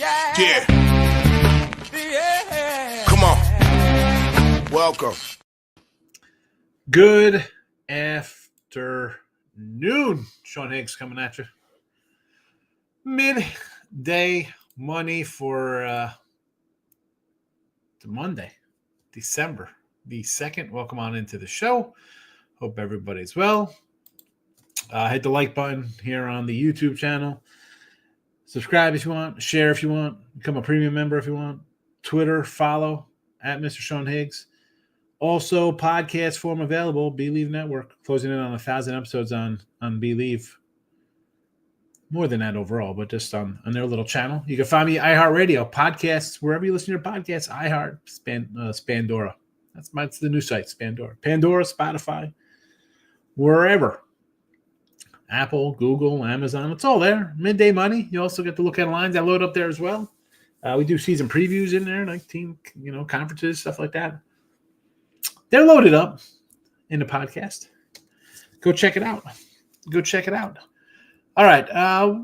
Yeah. Come on. Welcome. Good afternoon. Sean Higgs coming at you. Midday money for Monday, December the 2nd. Welcome on into the show. Hope everybody's well. Hit the like button here on the YouTube channel. Subscribe if you want. Share if you want. Become a premium member if you want. Twitter, follow at Mr. Sean Higgs. Also, podcast form available. Believe Network closing in on 1,000 episodes on Believe. More than that overall, but just on their little channel. You can find me iHeartRadio, podcasts, wherever you listen to your podcasts. iHeart, Spandora. That's the new site, Spandora. Pandora, Spotify, wherever. Apple, Google, Amazon, it's all there. Midday money. You also get to look at lines. I load up there as well. We do season previews in there, like team, conferences, stuff like that. They're loaded up in the podcast. Go check it out. All right.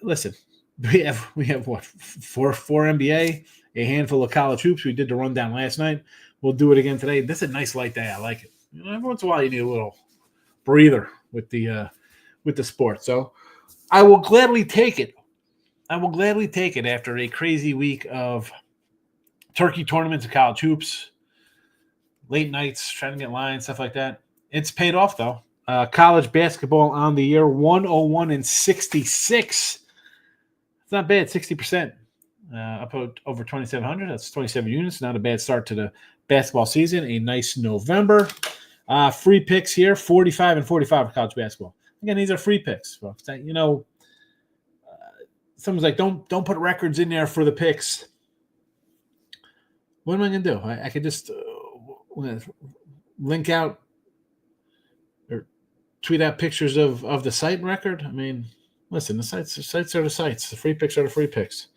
Listen, we have what four NBA, a handful of college hoops. We did the rundown last night. We'll do it again today. This is a nice light day. I like it. Every once in a while, you need a little breather with the sport. So I will gladly take it. After a crazy week of turkey tournaments of college hoops, late nights, trying to get lines, stuff like that. It's paid off, though. College basketball on the year, 101-66. It's not bad, 60%. Up over 2,700. That's 27 units. Not a bad start to the basketball season. A nice November. Free picks here, 45 and 45 for college basketball. Again, these are free picks, folks. Someone's like, don't put records in there for the picks. What am I going to do? I could just link out or tweet out pictures of the site record. I mean, listen, the sites are the sites. The free picks are the free picks.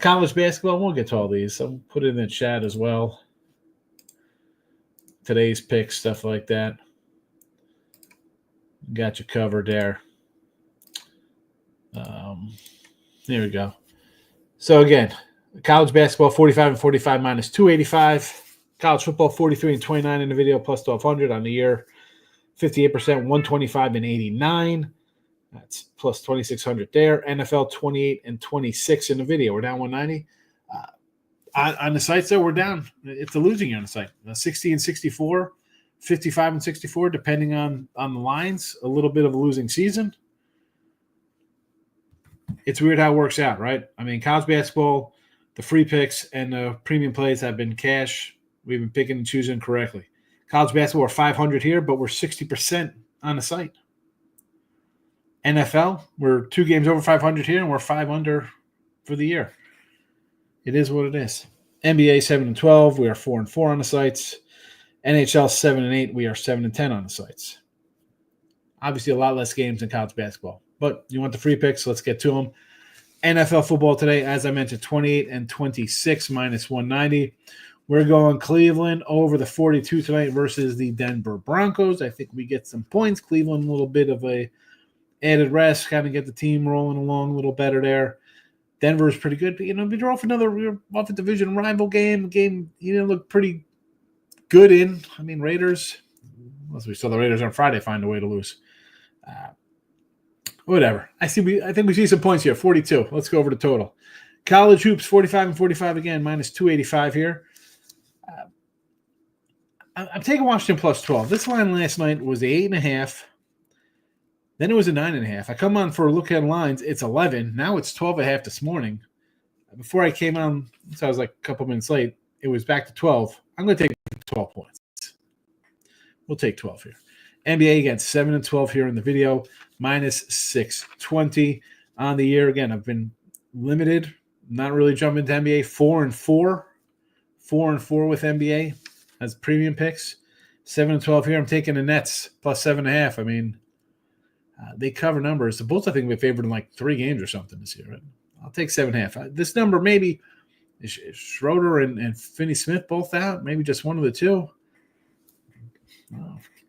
College basketball, we'll get to all these. I'll put it in the chat as well. Today's picks, stuff like that. Got you covered there. There we go. So again, college basketball 45 and 45 minus 285. College football 43 and 29 in the video plus 1,200 on the year. 58%, 125 and 89. That's plus 2,600 there. NFL 28 and 26 in the video. We're down 190. On the sites, though, we're down. It's a losing year on the site. 60 and 64, 55 and 64, depending on the lines. A little bit of a losing season. It's weird how it works out, right? I mean, college basketball, the free picks and the premium plays have been cash. We've been picking and choosing correctly. College basketball, we're 500 here, but we're 60% on the site. NFL, we're 2 games over 500 here, and we're 5 under for the year. It is what it is. NBA 7 and 12, we are 4 and 4 on the sites. NHL 7 and 8, we are 7 and 10 on the sites. Obviously, a lot less games than college basketball. But you want the free picks, let's get to them. NFL football today, as I mentioned, 28 and 26 minus 190. We're going Cleveland over the 42 tonight versus the Denver Broncos. I think we get some points. Cleveland, a little bit of a added rest, kind of get the team rolling along a little better there. Denver is pretty good. But, we draw off a division rival game. Look pretty good in. I mean, Raiders, unless we saw the Raiders on Friday find a way to lose. Whatever. I think we see some points here. 42. Let's go over the total. College hoops, 45 and 45 again, minus 285 here. I'm taking Washington plus 12. This line last night was 8.5. Then it was a 9.5. I come on for a look at lines. It's 11. Now it's 12.5 this morning. Before I came on, so I was like a couple minutes late, it was back to 12. I'm going to take 12 points. We'll take 12 here. NBA against 7 and 12 here in the video, minus 620 on the year. Again, I've been limited, not really jumping to NBA. 4 and 4 with NBA as premium picks. 7 and 12 here. I'm taking the Nets plus 7.5. I mean, they cover numbers. The Bulls, I think, will be favored in like 3 games or something this year. Right? I'll take 7.5. This number maybe is Schroeder and Finney Smith both out. Maybe just one of the two.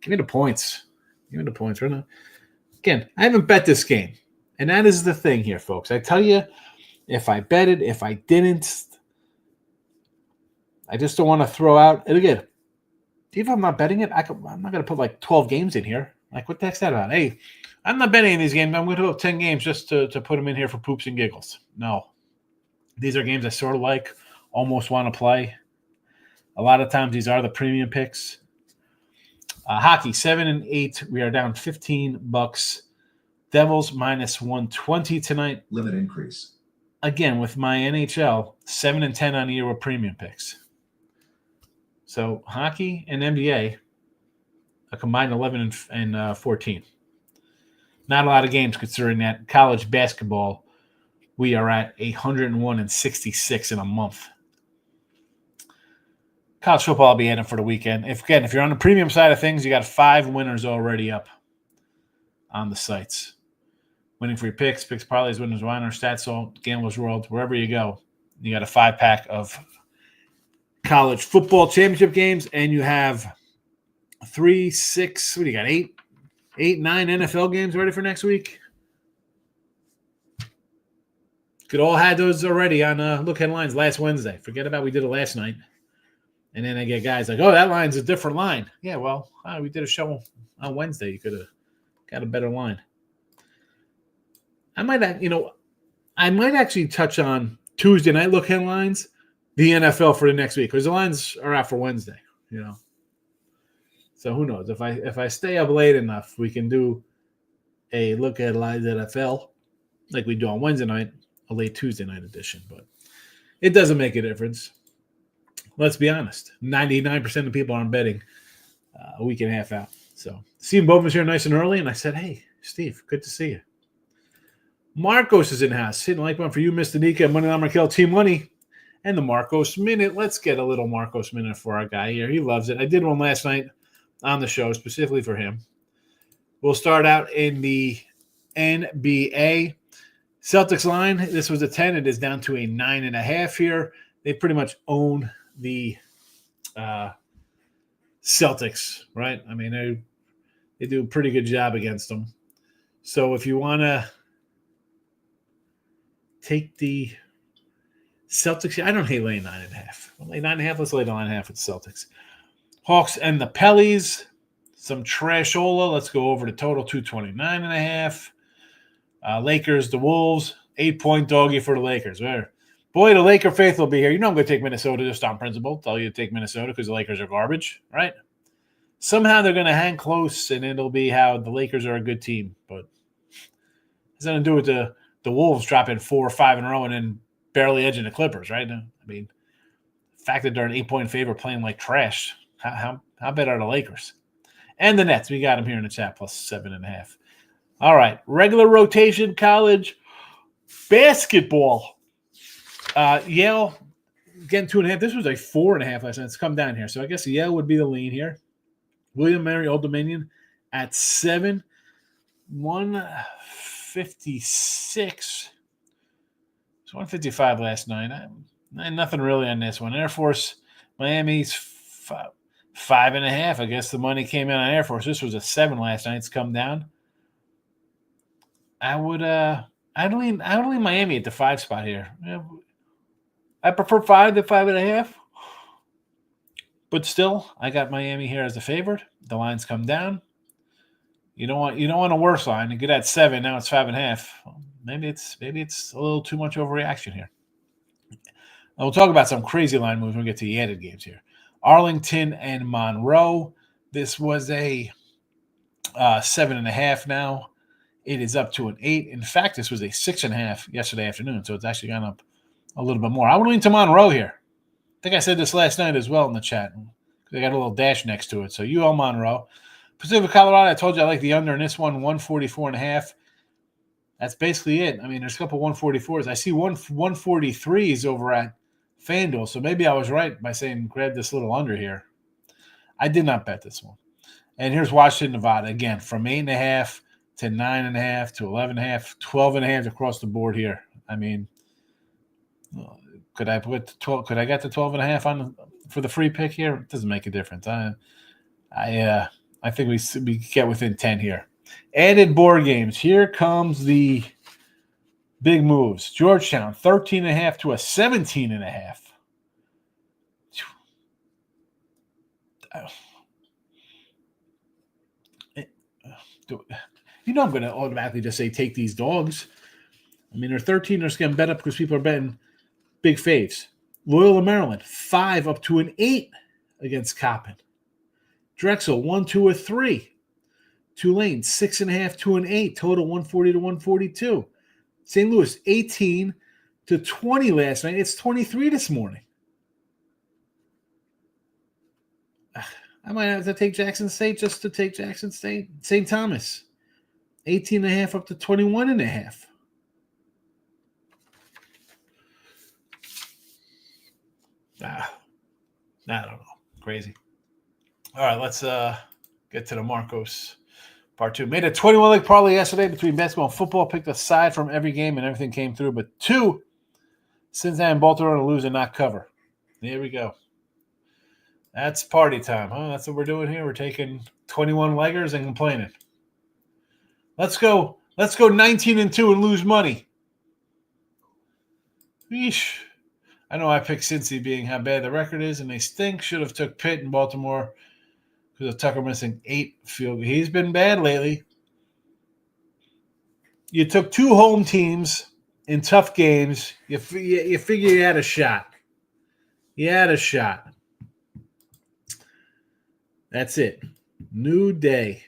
Give me the points. Right now. Again, I haven't bet this game. And that is the thing here, folks. I tell you, if I bet it, if I didn't. I just don't want to throw out. And again, even if I'm not betting it, I'm not going to put like 12 games in here. Like, what the heck's that about? Hey, I'm not betting these games. I'm going to put 10 games just to put them in here for poops and giggles. No. These are games I sort of like, almost want to play. A lot of times these are the premium picks. Hockey, 7 and 8. We are down $15. Devils minus 120 tonight. Limit increase. Again, with my NHL, 7 and 10 on the year with premium picks. So hockey and NBA, a combined 11 and 14. Not a lot of games considering that college basketball, we are at 101 and 66 in a month. College football I'll be adding for the weekend. If you're on the premium side of things, you got 5 winners already up on the sites. Winning free picks, picks, parlays, winners, winers, stats, all Gamblers World, wherever you go, you got a 5-pack of college football championship games, and you have 3, 6, what do you got, 8, 9 NFL games ready for next week? Could all had those already on Look Headlines last Wednesday. Forget about we did it last night. And then I get guys like, oh, that line's a different line. Yeah, well, we did a show on Wednesday. You could have got a better line. I might actually touch on Tuesday night Look Headlines, the NFL for the next week, because the lines are out for Wednesday, So who knows? If I stay up late enough, we can do a Look Headlines NFL like we do on Wednesday night, a late Tuesday night edition. But it doesn't make a difference. Let's be honest. 99% of people aren't betting a week and a half out. So Steve Bowman's here nice and early, and I said, hey, Steve, good to see you. Marcos is in house. Hitting like one for you, Mr. Nika, Money Line Markel, Team Money, and the Marcos Minute. Let's get a little Marcos Minute for our guy here. He loves it. I did one last night on the show specifically for him. We'll start out in the NBA. Celtics line, this was a 10. It is down to a 9.5 here. They pretty much own the Celtics, right? I mean, they do a pretty good job against them. So if you want to take the Celtics, I don't hate laying 9.5. I'll lay 9.5. Let's lay the 9.5 with the Celtics. Hawks and the Pellies, some trashola. Let's go over the total, 229.5. Lakers, the Wolves, 8-point doggy for the Lakers. Boy, the Laker faith will be here. I'm going to take Minnesota just on principle. Tell you to take Minnesota because the Lakers are garbage, right? Somehow they're going to hang close, and it'll be how the Lakers are a good team. But it's nothing to do with the Wolves dropping 4 or 5 in a row and then barely edging the Clippers, right? I mean, the fact that they're an 8-point favorite playing like trash, how bad are the Lakers? And the Nets, we got them here in the chat, plus 7.5. All right, regular rotation college basketball. Yale getting 2.5. This was a 4.5 last night. It's come down here. So I guess Yale would be the lean here. William Mary Old Dominion at 7. 156. It's 155 last night. Nothing really on this one. Air Force, Miami's 5.5. I guess the money came in on Air Force. This was a 7 last night. It's come down. I'd lean Miami at the 5 spot here. I prefer 5 to 5.5. But still, I got Miami here as a favorite. The lines come down. You don't want a worse line. You get at 7, now it's 5.5. Maybe it's a little too much overreaction here. And we'll talk about some crazy line moves when we get to the added games here. Arlington and Monroe. This was a 7.5 now. It is up to an 8. In fact, this was a 6.5 yesterday afternoon, so it's actually gone up a little bit more. I would lean to Monroe here. I think I said this last night as well in the chat. They got a little dash next to it. So UL Monroe. Pacific Colorado, I told you I like the under in this one, 144.5. That's basically it. I mean, there's a couple 144s. I see 143s over at FanDuel, so maybe I was right by saying grab this little under here. I did not bet this one. And here's Washington, Nevada. Again, from 8.5 to 9.5 to 11.5, 12.5 across the board here. I mean, could I put 12? Could I get to 12.5 on for the free pick here? It doesn't make a difference. I think we get within 10 here. Added board games. Here comes the Big moves. Georgetown, 13.5 to a 17.5. You know I'm going to automatically just say take these dogs. I mean, they're 13. They're just getting bet up because people are betting big faves. Loyola, Maryland, 5 up to an 8 against Coppin. Drexel, 1 to a 3. Tulane, 6.5 to an 8. Total 140 to 142. St. Louis, 18 to 20 last night. It's 23 this morning. I might have to take Jackson State just to take Jackson State. St. Thomas, 18.5 up to 21.5. I don't know. Crazy. All right, let's get to the Marcos part 2. Made a 21-leg parlay yesterday between basketball and football. Picked a side from every game, and everything came through. But 2, Cincinnati and Baltimore to lose and not cover. There we go. That's party time, huh? That's what we're doing here. We're taking 21-leggers and complaining. Let's go 19-2 and lose money. Yeesh. I know I picked Cincy being how bad the record is, and they stink. Should have took Pitt in Baltimore because of Tucker missing 8 field goals. He's been bad lately. You took 2 home teams in tough games. You figure you had a shot. You had a shot. That's it. New day.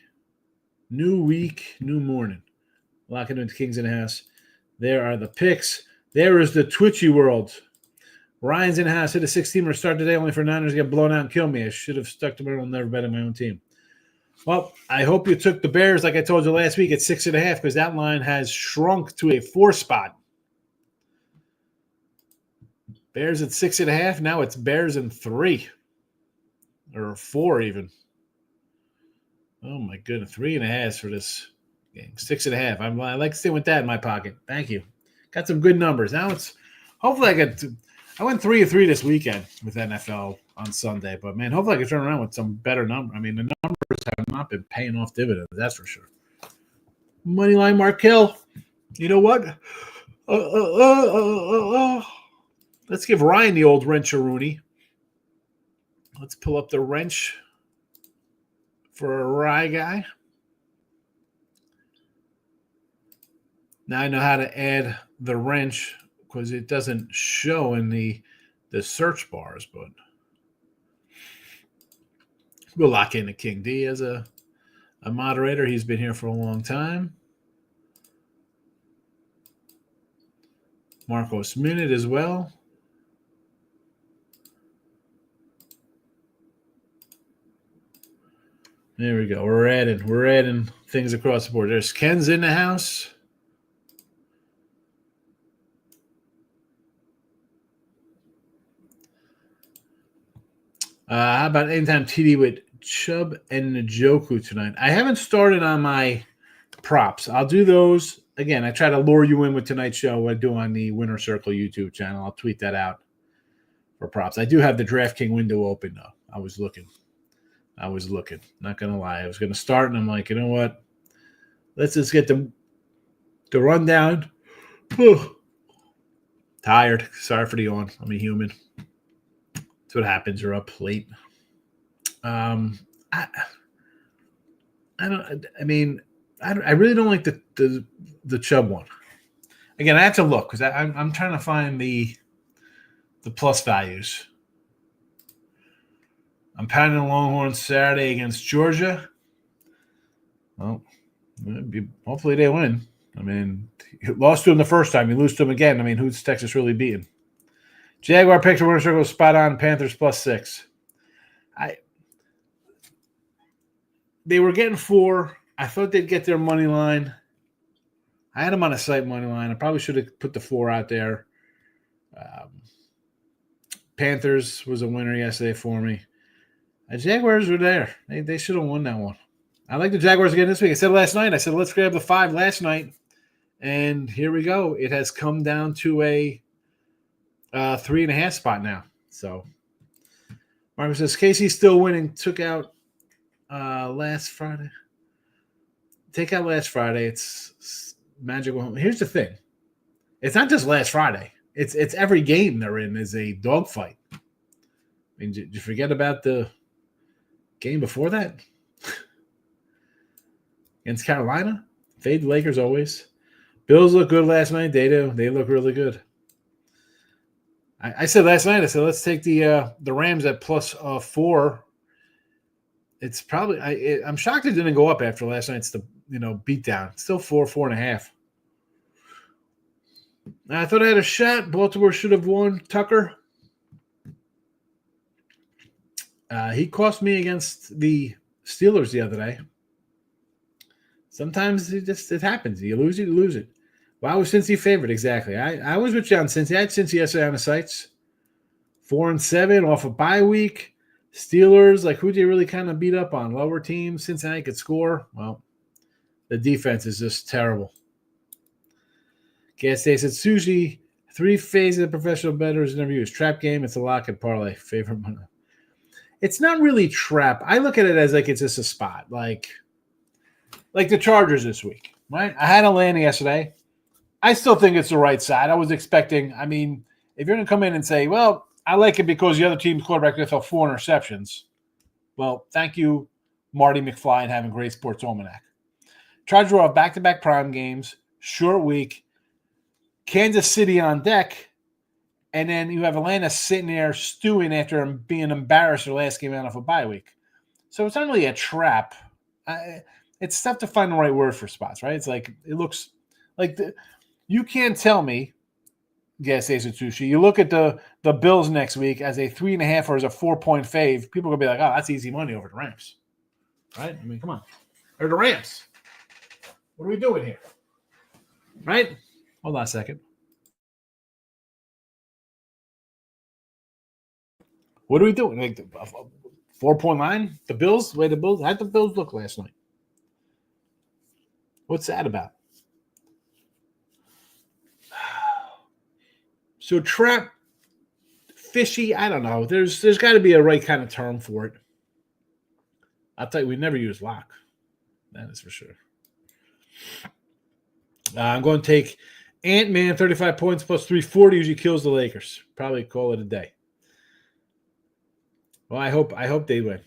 New week. New morning. Locking into Kings in the house. There are the picks. There is the Twitchy world. Ryan's in the house. Hit a 16er start today only for Niners to get blown out and kill me. I should have stuck to my own, never bet on my own team. Well, I hope you took the Bears like I told you last week at 6.5 because that line has shrunk to a 4 spot. Bears at 6.5. Now it's Bears in 3 or 4 even. Oh my goodness, 3.5 for this game. 6.5. I like to stay with that in my pocket. Thank you. Got some good numbers. Now it's hopefully I get to. I went 3 of 3 this weekend with NFL on Sunday, but man, hopefully I can turn around with some better number. I mean, the numbers have not been paying off dividends, that's for sure. Moneyline Markel. You know what? Let's give Ryan the old wrench-a-rooney. Let's pull up the wrench for a Rye guy. Now I know how to add the wrench because it doesn't show in the search bars, but we'll lock in the King D as a moderator. He's been here for a long time. Marcos Minute as well. There we go. We're adding things across the board. There's Ken's in the house. How about anytime TD with Chubb and Njoku tonight? I haven't started on my props. I'll do those. Again, I try to lure you in with tonight's show. I do on the Winner Circle YouTube channel. I'll tweet that out for props. I do have the DraftKings window open, though. I was looking. Not going to lie. I was going to start, and I'm like, you know what? Let's just get the rundown. Tired. Sorry for the yawn. I'm a human. That's what happens. You're up late. I really don't like the Chubb one. Again, I have to look because I'm trying to find the plus values. I'm pounding the Longhorns Saturday against Georgia. Well, hopefully they win. I mean, you lost to them the first time. You lose to them again. I mean, who's Texas really beating? Jaguar picks Winner Circle spot on. Panthers +6. They were getting 4. I thought they'd get their money line. I had them on a site money line. I probably should have put the 4 out there. Panthers was a winner yesterday for me. The Jaguars were there. They should have won that one. I like the Jaguars again this week. I said last night. I said let's grab the 5 last night, and here we go. It has come down to a 3.5 spot now. So Marcus says Casey's still winning. Took out last Friday. Take out last Friday. It's magical. Here's the thing. It's not just last Friday. It's every game they're in is a dogfight. I mean, did you forget about the game before that? Against Carolina? Fade the Lakers always. Bills look good last night. They do. They look really good. I said last night, I said, let's take the Rams at plus 4. It's probably I'm shocked it didn't go up after last night's beatdown. It's still 4.5. I thought I had a shot. Baltimore should have won. Tucker. He cost me against the Steelers the other day. Sometimes it happens. You lose it, you lose it. Why was Cincy favorite? Exactly. I was with you on Cincy. I had Cincy yesterday on the sites. 4-7 off a bye week. Steelers, like who do you really kind of beat up on? Lower teams. Cincinnati could score. Well, the defense is just terrible. Gas station sushi. 3 phases of professional bettors interviews. Trap game. It's a lock and parlay. Favorite one. It's not really trap. I look at it as like it's just a spot. Like the Chargers this week, right? I had Atlanta yesterday. I still think it's the right side. I was expecting, I mean, if you're going to come in and say, well, I like it because the other team's quarterback fell 4 interceptions. Well, thank you, Marty McFly, and having great sports almanac. Chargers were off back-to-back prime games, short week, Kansas City on deck, and then you have Atlanta sitting there stewing after being embarrassed their last game out of a bye week. So it's not really a trap. It's tough to find the right word for spots, right? It's like it looks like you can't tell me, Gas Station Sushi. You look at the Bills next week as a 3.5 or as a 4-point fave. People are gonna be like, "Oh, that's easy money over the Rams," right? I mean, come on, or the Rams. What are we doing here, right? Hold on a second. What are we doing? Like 4-point line? The Bills? The way the Bills? How'd the Bills look last night? What's that about? So trap, fishy, I don't know. There's got to be a right kind of term for it. I'll tell you, we never use lock. That is for sure. I'm going to take Ant-Man, 35 points plus 340 usually kills the Lakers. Probably call it a day. Well, I hope they win.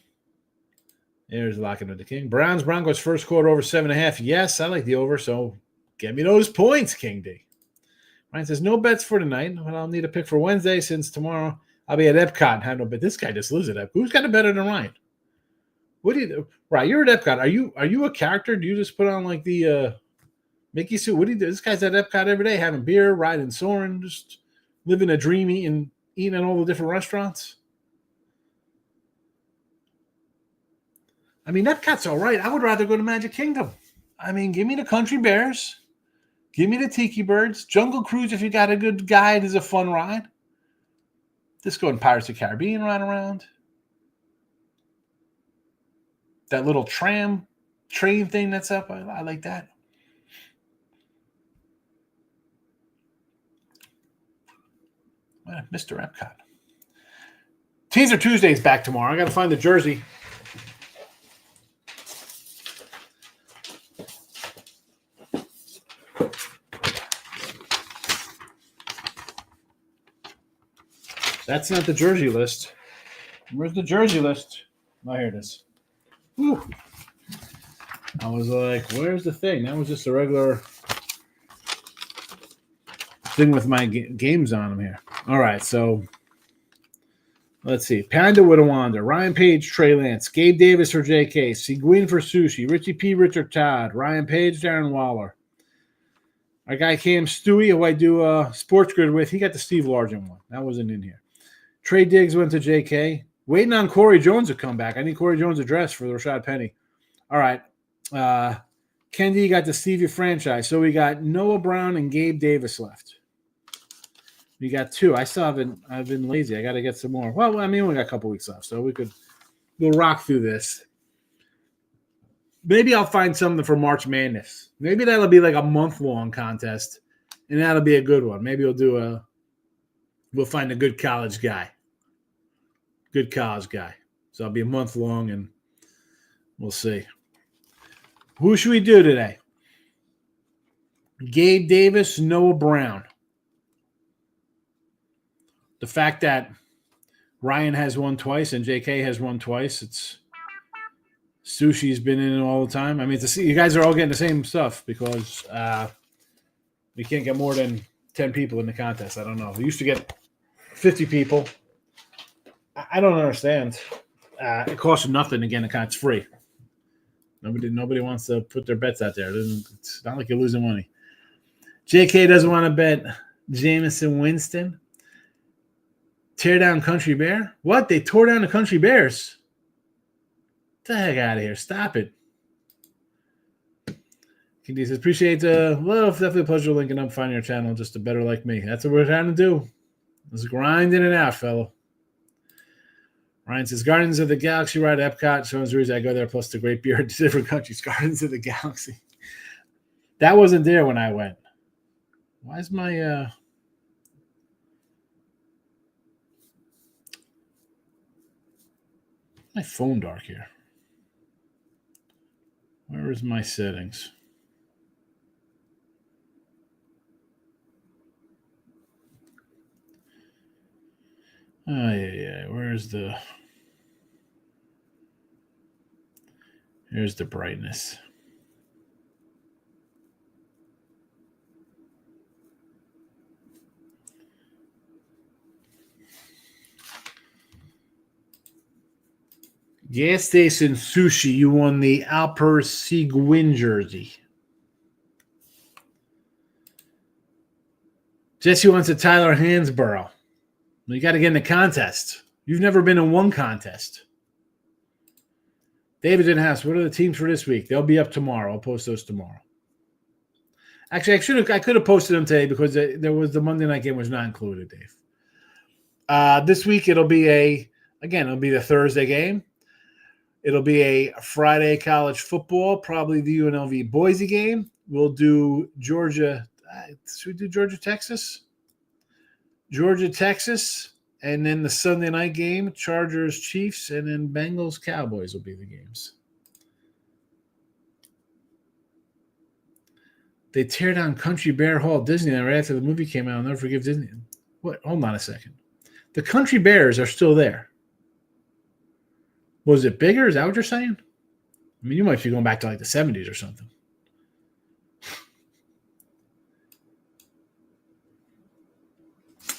There's locking of the King. Browns, Broncos, first quarter over 7.5. Yes, I like the over, so get me those points, King D. Ryan says, no bets for tonight, but I'll need a pick for Wednesday since tomorrow I'll be at Epcot and have no bet. This guy just lives at Epcot. Who's got a better than Ryan? What do you do? Right, you're at Epcot. Are you a character? Do you just put on like the Mickey suit? What do you do? This guy's at Epcot every day having beer, riding Soarin', just living a dream, eating at all the different restaurants. I mean, Epcot's all right. I would rather go to Magic Kingdom. I mean, give me the Country Bears. Give me the Tiki Birds. Jungle Cruise, if you got a good guide, is a fun ride. Just go in Pirates of the Caribbean ride around. That little train thing that's up, I like that. Mr. Epcot. Teaser Tuesday's back tomorrow. I got to find the jersey. That's not the jersey list. Where's the jersey list? Oh, here it is. Whew. I was like, where's the thing? That was just a regular thing with my games on them here. All right, so let's see. Panda with a Wander. Ryan Page, Trey Lance. Gabe Davis for JK. Seguin for Sushi. Richie P. Richard Todd. Ryan Page, Darren Waller. Our guy Cam Stewie, who I do Sports Grid with, he got the Steve Largent one. That wasn't in here. Trey Diggs went to JK. Waiting on Corey Jones to come back. I need Corey Jones' address for the Rashad Penny. All right. Kendi got the Stevie franchise. So we got Noah Brown and Gabe Davis left. We got 2. I've been lazy. I got to get some more. Well, I mean, we got a couple weeks left, so we'll rock through this. Maybe I'll find something for March Madness. Maybe that'll be like a month-long contest, and that'll be a good one. Maybe we'll find a good college guy. Good college guy. So it'll be a month long, and we'll see. Who should we do today? Gabe Davis, Noah Brown. the fact that Ryan has won twice and JK has won twice, it's Sushi's been in it all the time. I mean, you guys are all getting the same stuff because we can't get more than 10 people in the contest. I don't know. We used to get 50 people. I don't understand. It costs you nothing. Again, it's free. Nobody wants to put their bets out there. It's not like you're losing money. JK doesn't want to bet Jameson Winston. Tear down Country Bear? What? They tore down the Country Bears? Get the heck out of here. Stop it. He says, appreciate it's definitely a pleasure linking up, finding your channel just to better like me. That's what we're trying to do. Let's grinding it out, fellow. Ryan says, Guardians of the Galaxy ride at Epcot. So the reason I go there, plus the great beer in different countries. Guardians of the Galaxy. That wasn't there when I went. Why is my phone dark here? Where is my settings? Oh, yeah. Here's the brightness. Gas Station Sushi, you won the Alper Seguin jersey. Jesse wants a Tyler Hansborough. You got to get in the contest. You've never been in one contest. David in house. What are the teams for this week? They'll be up tomorrow. I'll post those tomorrow. Actually, I could have posted them today because there was the Monday night game was not included, Dave. This week it'll be the Thursday game. It'll be a Friday college football, probably the UNLV Boise game. We'll do Georgia. Should we do Georgia, Texas? Georgia, Texas, and then the Sunday night game, Chargers, Chiefs, and then Bengals, Cowboys will be the games. They tear down Country Bear Hall, Disneyland, right after the movie came out. I'll never forgive Disney. What? Hold on a second. The Country Bears are still there. Was it bigger? Is that what you're saying? I mean, you might be going back to like the 70s or something.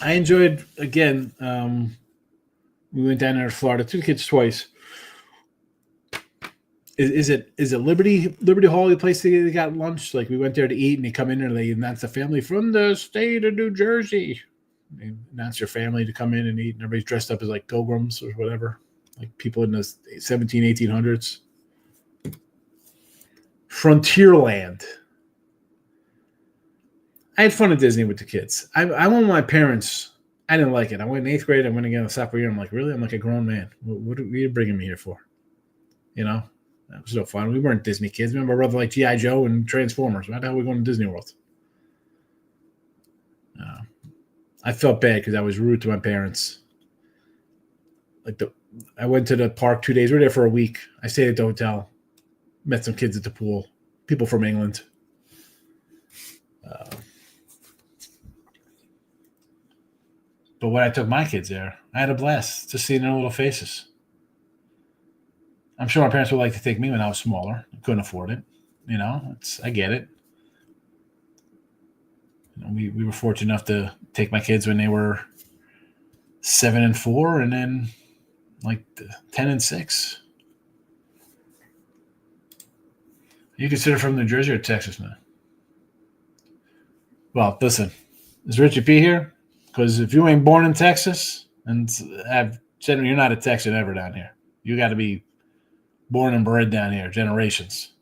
I enjoyed, again, we went down there to Florida, took the kids twice. Is it Liberty Hall, the place they got lunch? Like we went there to eat and they come in there and they announce the family from the state of New Jersey. They announce your family to come in and eat and everybody's dressed up as like pilgrims or whatever. Like people in the 1800s. Frontierland. I had fun at Disney with the kids. I went with my parents. I didn't like it. I went in 8th grade. I went again in sophomore year. I'm like, really? I'm like a grown man. What are you bringing me here for? You know? That was no fun. We weren't Disney kids. Remember, my brother like G.I. Joe and Transformers. Why the hell are we going to Disney World? I felt bad because I was rude to my parents. I went to the park 2 days. We were there for a week. I stayed at the hotel. Met some kids at the pool. People from England. But when I took my kids there, I had a blast just seeing their little faces. I'm sure my parents would like to take me when I was smaller. I couldn't afford it. You know, I get it. You know, we were fortunate enough to take my kids when they were 7 and 4 and then like 10 and 6. You consider from New Jersey or Texas now? Well, listen, is Richie P here? Because if you ain't born in Texas and you're not a Texan ever down here. You got to be born and bred down here, generations.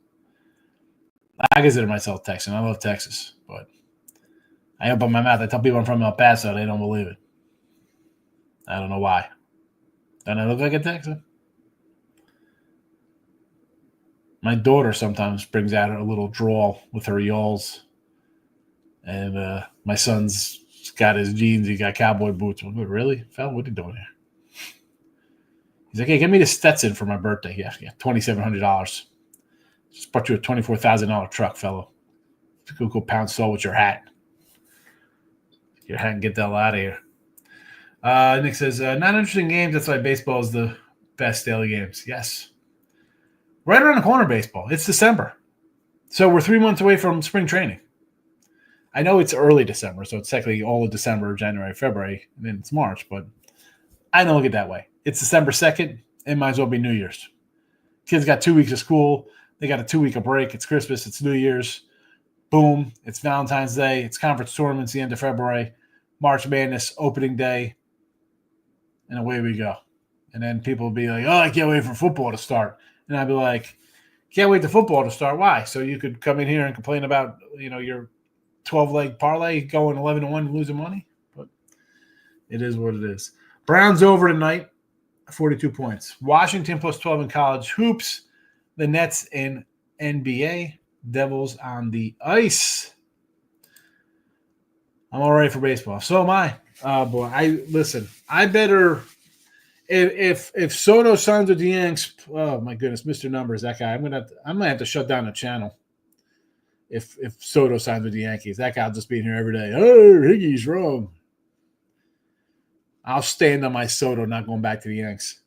I consider myself Texan. I love Texas, but I open my mouth. I tell people I'm from El Paso. They don't believe it. I don't know why. Don't I look like a Texan? My daughter sometimes brings out a little drawl with her yawls. And my son's got his jeans. He got cowboy boots. I'm like, really? Fell? What are you doing here? He's like, hey, give me the Stetson for my birthday. Yeah, $2,700. Just bought you a $24,000 truck, fellow. Go pound salt with your hat. Your hat and get the hell out of here. Nick says, not interesting games. That's why baseball is the best daily games. Yes. Right around the corner, baseball. It's December. So we're 3 months away from spring training. I know it's early December, so it's technically all of December, January, February, and then it's March, but I don't look at it that way. It's December 2nd. It might as well be New Year's. Kids got 2 weeks of school. They got a 2-week of break. It's Christmas. It's New Year's. Boom. It's Valentine's Day. It's conference tournaments the end of February. March Madness opening day. And away we go. And then people will be like, oh, I can't wait for football to start. And I'd be like, can't wait for football to start. Why? So you could come in here and complain about, your 12-leg parlay going 11-1 and losing money. But it is what it is. Browns over tonight, 42 points. Washington plus 12 in college hoops. The Nets in NBA. Devils on the ice. I'm all ready for baseball. So am I. Boy, I better if Soto signs with the Yanks. Oh my goodness, Mr. Numbers, that guy. I'm gonna have to shut down the channel. If Soto signs with the Yankees, that guy will just be in here every day. Oh, Higgy's wrong. I'll stand on my Soto, not going back to the Yanks.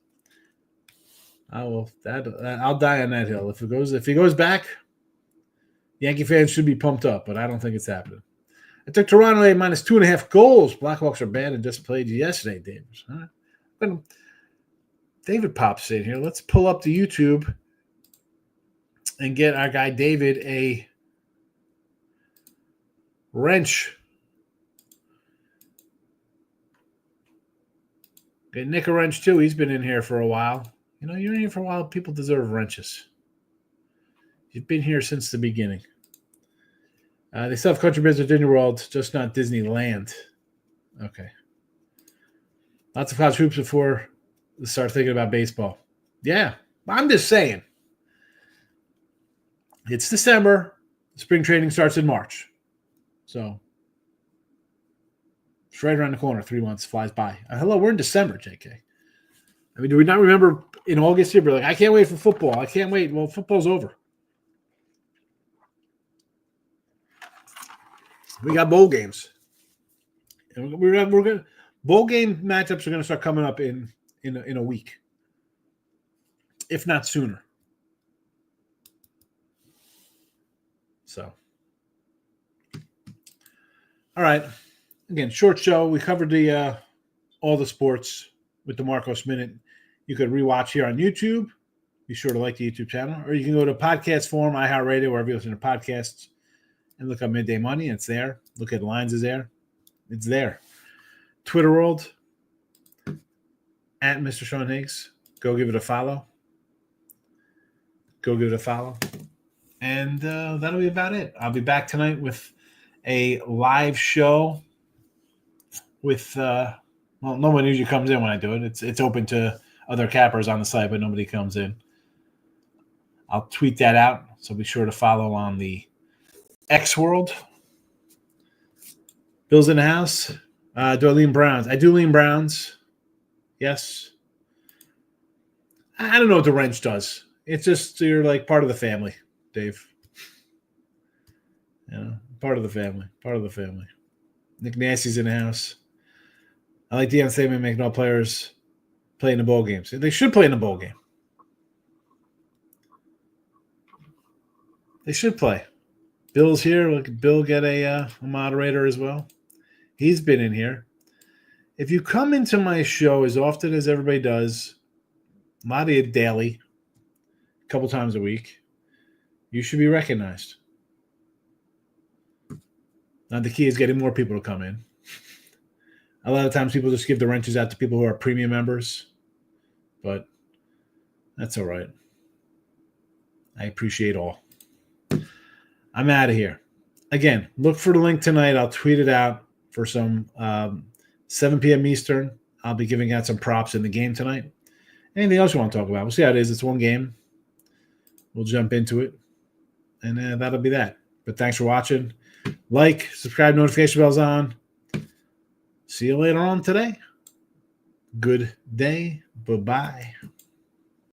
I will. I'll die on that hill. If he goes back, Yankee fans should be pumped up, but I don't think it's happening. I took Toronto at minus 2.5 goals. Blackhawks are bad and just played yesterday, Davis. All right. David pops in here. Let's pull up the YouTube and get our guy David a wrench. Get Nick a wrench too. He's been in here for a while. You're in here for a while. People deserve wrenches. You've been here since the beginning. They still have Country Business Disney World, just not Disneyland. Okay. Lots of college hoops before they start thinking about baseball. Yeah, I'm just saying. It's December. Spring training starts in March. So it's right around the corner. 3 months flies by. Hello, we're in December, JK. I mean, do we not remember in August here? We're like, I can't wait for football. I can't wait. Well, football's over. We got bowl games. And we're going bowl game matchups are going to start coming up in a week, if not sooner. So, all right. Again, short show. We covered the all the sports with the Marcos Minute. You could rewatch here on YouTube. Be sure to like the YouTube channel, or you can go to podcast form, iHeartRadio, wherever you listen to podcasts, and look up Midday Money. It's there. Look at Lines is there. It's there. Twitter world at Mr. Sean Higgs. Go give it a follow. And that'll be about it. I'll be back tonight with a live show with no one usually comes in when I do it. It's open to other cappers on the site, but nobody comes in. I'll tweet that out, so be sure to follow on the X world. Bill's in the house. Do I lean Browns? I do lean Browns. Yes. I don't know what the wrench does. It's just you're like part of the family, Dave. Part of the family. Nick Nasty's in the house. I like Deion Sandman making all players play in the bowl games. They should play in the bowl game. They should play. Bill's here. Look, Bill get a moderator as well. He's been in here. If you come into my show as often as everybody does, a lot of you daily, a couple times a week, you should be recognized. Now, the key is getting more people to come in. A lot of times people just give the wrenches out to people who are premium members, but that's all right. I appreciate all. I'm out of here. Again, look for the link tonight. I'll tweet it out for some 7 p.m. Eastern. I'll be giving out some props in the game tonight. Anything else you want to talk about? We'll see how it is. It's one game. We'll jump into it, and that'll be that. But thanks for watching. Like, subscribe, notification bells on. See you later on today. Good day. Bye-bye.